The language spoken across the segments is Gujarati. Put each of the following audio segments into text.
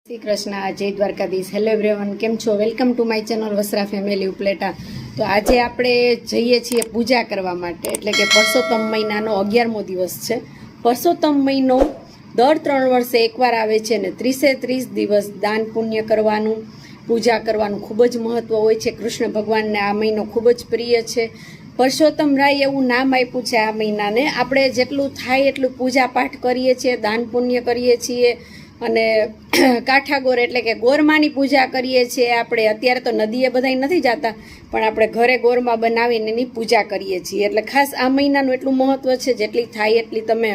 શ્રી કૃષ્ણ, જય દ્વારકાધીશ. હેલો એવરીવન, કેમ છો? Welcome to my channel Vasra family Upleta. તો આજે આપણે જઈએ છીએ પૂજા કરવા માટે, એટલે કે પરસોત્તમ મહિનાનો 11મો દિવસ છે. પરસોત્તમ મહિનો દર 3 વર્ષે એકવાર આવે છે અને 30 દિવસ દાન પુણ્ય કરવાનું, પૂજા કરવાનું ખૂબ જ મહત્વ હોય છે. કૃષ્ણ ભગવાનને આ મહિનો ખૂબ જ પ્રિય છે. પરસોત્તમ રાય એવું નામ આપ્યું છે આ મહિનાને. આપણે જેટલું થાય એટલું પૂજા પાઠ કરીએ છીએ, દાન પુણ્ય કરીએ છીએ અને કાઠાગોર એટલે કે ગોરમાની પૂજા કરીએ છીએ. આપણે અત્યારે તો નદીએ બધાય નથી જતા, પણ આપણે ઘરે ગોરમાં બનાવીને એની પૂજા કરીએ છીએ. એટલે ખાસ આ મહિનાનું એટલું મહત્વ છે, જેટલી થાય એટલી તમે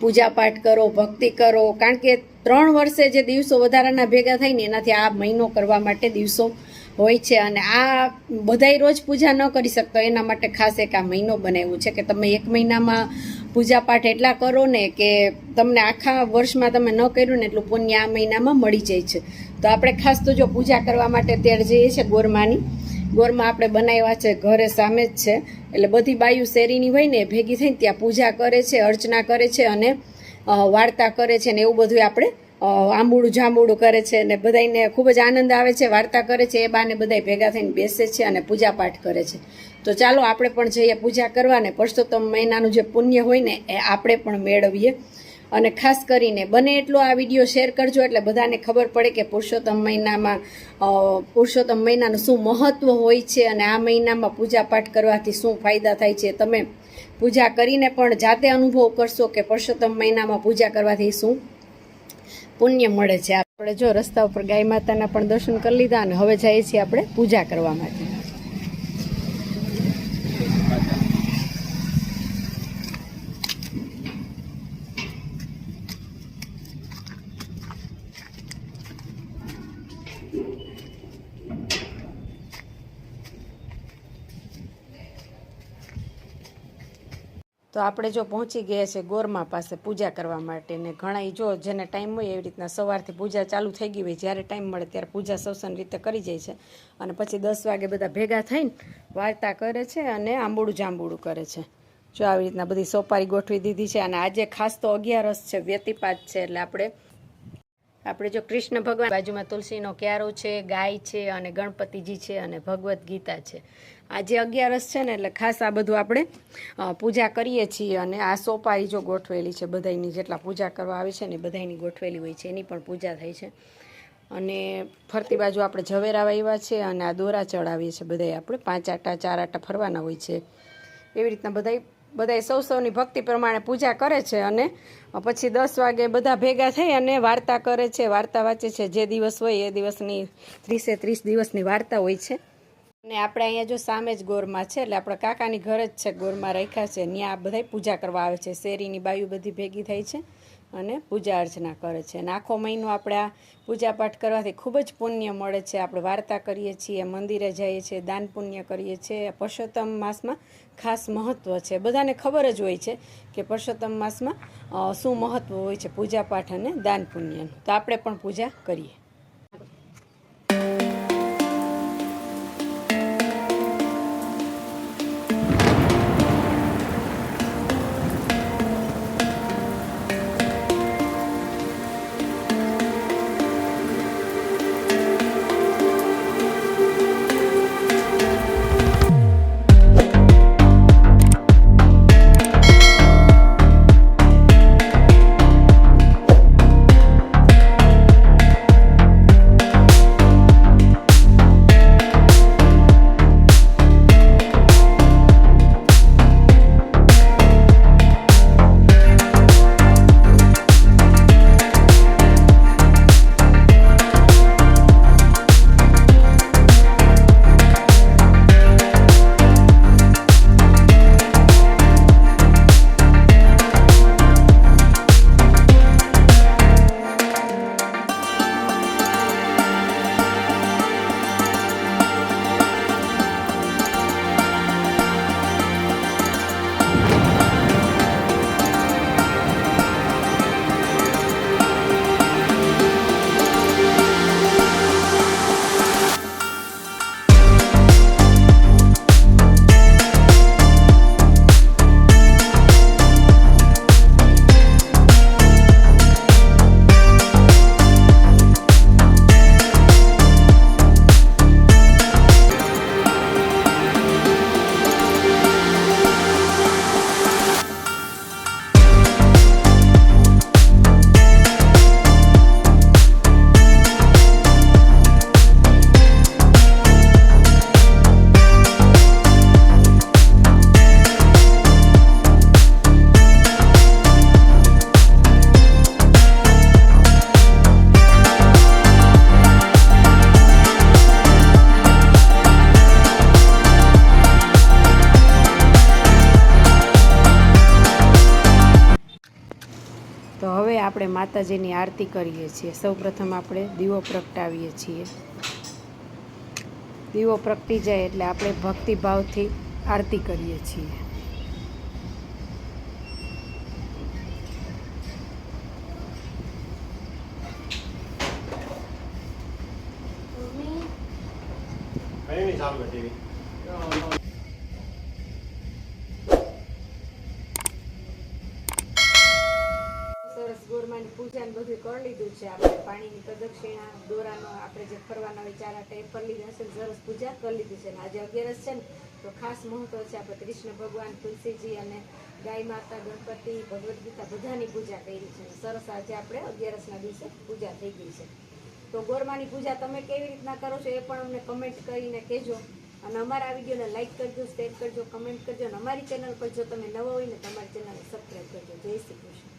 પૂજા પાઠ કરો, ભક્તિ કરો. કારણ કે 3 વર્ષે જે દિવસો વધારાના ભેગા થાય ને એનાથી આ મહિનો કરવા માટે દિવસો હોય છે. અને આ બધાય રોજ પૂજા ન કરી શકતો, એના માટે ખાસ એક આ મહિનો બનાવ્યું છે કે તમે એક મહિનામાં પૂજા પાઠ એટલા કરો ને કે તમને આખા વર્ષમાં તમે ન કર્યું ને એટલું પુણ્ય આ મહિનામાં મળી જાય છે. તો આપણે ખાસ તો જો પૂજા કરવા માટે ત્યારે જઈએ છીએ ગોરમાં આપણે બનાવ્યા છે, ઘરે સામે જ છે. એટલે બધી બાયુ શેરીની હોય ને ભેગી થઈને ત્યાં પૂજા કરે છે, અર્ચના કરે છે અને વાર્તા કરે છે ને એવું બધું આપણે આંબુડું જાંબુડું કરે છે ને બધાને ખૂબ જ આનંદ આવે છે. વાર્તા કરે છે, એ બાને બધા ભેગા થઈને બેસે છે અને પૂજા પાઠ કરે છે. તો ચાલો આપણે પણ જઈએ પૂજા કરવા ને પરસોત્તમ મહિનાનું જે પુણ્ય હોય ને એ આપણે પણ મેળવીએ. અને ખાસ કરીને બને એટલો આ વિડીયો શેર કરજો, એટલે બધાને ખબર પડે કે પુરુષોત્તમ મહિનાનું શું મહત્વ હોય છે અને આ મહિનામાં પૂજા પાઠ કરવાથી શું ફાયદા થાય છે. તમે પૂજા કરીને પણ જાતે અનુભવ કરશો કે પુરુષોત્તમ મહિનામાં પૂજા કરવાથી શું પુણ્ય મળે છે. આપણે જો રસ્તા ઉપર ગાય માતાના પણ દર્શન કરી લીધા અને હવે જઈએ છીએ આપણે પૂજા કરવા માટે. તો આપણે જો પહોંચી ગયા છે ગોરમા પાસે પૂજા કરવા માટે. ને ઘણા જો જેને ટાઈમ હોય એવી રીતના સવારથી પૂજા ચાલુ થઈ ગઈ હોય, જ્યારે ટાઈમ મળે ત્યારે પૂજા સવસન રીતે કરી જાય છે. અને પછી 10 વાગે બધા ભેગા થઈને વાર્તા કરે છે અને આંબુડું જાંબુડું કરે છે. જો આવી રીતના બધી સોપારી ગોઠવી દીધી છે. અને આજે ખાસ તો 11 છે, વ્યતિપાત છે, એટલે આપણે જો કૃષ્ણ ભગવાન, બાજુમાં તુલસીનો ક્યારો છે, ગાય છે અને ગણપતિજી છે અને ભગવદ્ ગીતા છે. આજે 11 છે ને એટલે ખાસ આ બધું આપણે પૂજા કરીએ છીએ. અને આ સોપારી જો ગોઠવેલી છે, બધાની જેટલા પૂજા કરવા આવે છે ને બધાની ગોઠવેલી હોય છે, એની પણ પૂજા થાય છે. અને ફરતી બાજુ આપણે ઝવેરા વાવ્યા છે અને આ દોરા ચડાવીએ છીએ. બધાય આપણે 5 આટા 4 આટા ફરવાના હોય છે. એવી રીતના બધાય સૌની ભક્તિ પ્રમાણે પૂજા કરે છે. અને પછી 10 વાગે બધા ભેગા થઈ અને વાર્તા કરે છે, વાર્તા વાંચે છે. જે દિવસ હોય એ દિવસની 30 દિવસની વાર્તા હોય છે. અને આપણે અહીંયા જો સામે જ ગોરમાં છે, એટલે આપણા કાકાની ઘર જ છે, ગોરમાં રાખ્યા છે. ત્યાં આ બધા પૂજા કરવા આવે છે. શેરીની બાયુ બધી ભેગી થઈ છે અને પૂજા અર્ચના કરે છે. અને આખો મહિનો આપણે આ પૂજા પાઠ કરવાથી ખૂબ જ પુણ્ય મળે છે. આપણે વાર્તા કરીએ છીએ, મંદિરે જઈએ છીએ, દાન પુણ્ય કરીએ છીએ. પુરુષોત્તમ માસમાં ખાસ મહત્વ છે. બધાને ખબર જ હોય છે કે પુરુષોત્તમ માસમાં શું મહત્વ હોય છે પૂજા પાઠ અને દાન પુણ્યનું. તો આપણે પણ પૂજા કરીએ. માતાજીની આરતી કરીએ છીએ. સૌપ્રથમ આપણે દીવો પ્રગટાવીએ છીએ. દીવો પ્રગટી જાય એટલે આપણે ભક્તિભાવથી આરતી કરીએ છીએ. સરસ ગોરમાની પૂજા ને બધું કરી લીધું છે. આપણે પાણીની પ્રદક્ષિણા, દોરાનો આપણે જે ફરવાના વિચારા ટાઈપ કરી લીધા છે. સરસ પૂજા કરી લીધી છે. આજે 11 છે ને તો ખાસ મહત્વ છે. આપણે કૃષ્ણ ભગવાન, તુલસીજી અને ગાય માતા, ગણપતિ, ભગવદ્ ગીતા બધાની પૂજા કરી છે. સરસ આજે આપણે 11ના દિવસે પૂજા થઈ ગઈ છે. તો ગોરમાની પૂજા તમે કેવી રીતના કરો છો એ પણ અમને કમેન્ટ કરીને કહેજો. અને અમારા આ વિડીયોને લાઇક કરજો, શેર કરજો, કમેન્ટ કરજો. અને અમારી ચેનલ પર જો તમે નવા હોય ને તમારી ચેનલને સબસ્ક્રાઈબ કરજો. જય શ્રી કૃષ્ણ.